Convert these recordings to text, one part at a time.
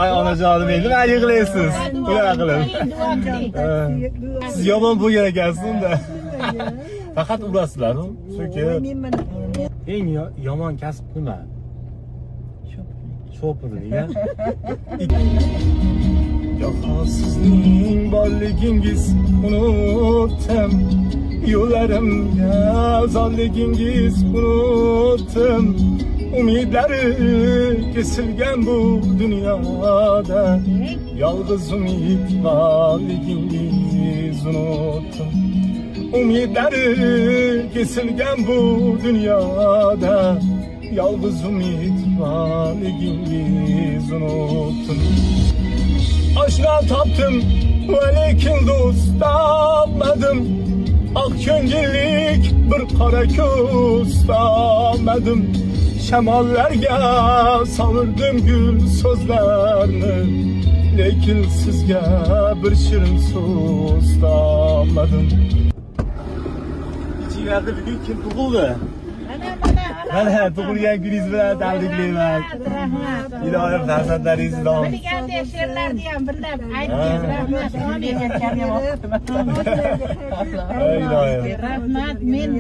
Ay onajonim endi nima yig'laysiz? Ular qilib. Siz yomon bo'lgan ekansiz-da. Faqat urasizlar-ku. Chunki eng yomon kasb nima? Shopir degan. Yo'qsizning borligingiz unutdim. Yo'llarimga zolligingiz unutdim. Umidlari kesilgan bu dunyoda yolg'iz umid borligingiz unutdim. Umidlari kesilgan bu dunyoda yolg'iz umid borligingiz unutdim. Oshna topdim, lekin do'st topmadim. Ak ko'ngillik bir qora ko'z topmadim. Shamollarga sovirdim gul so'zlarni, lekin sizga bir shirin so'z topmadim. Ichinglarda bugun kim tug'ildi? Mana tug'ilgan kuningiz bilan tabriklayman. Ilohim farzandlaringizni dom. Bilganda she'rlarni ham birlab aytdingiz. Rahmat. Men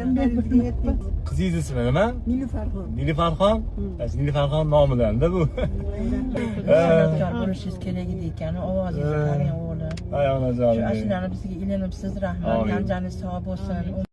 Qizingiz ismi nima? Nilufarxon. Nilufarxon? Nilufarxon nomidan-da bu. Bo'lishingiz kerak edi ekan, ovozingizni qarang o'g'lim. Ay onajonim. Shu ashulani bizga ilinibsiz, rahmat. Janjangiz sog' bo'lsin.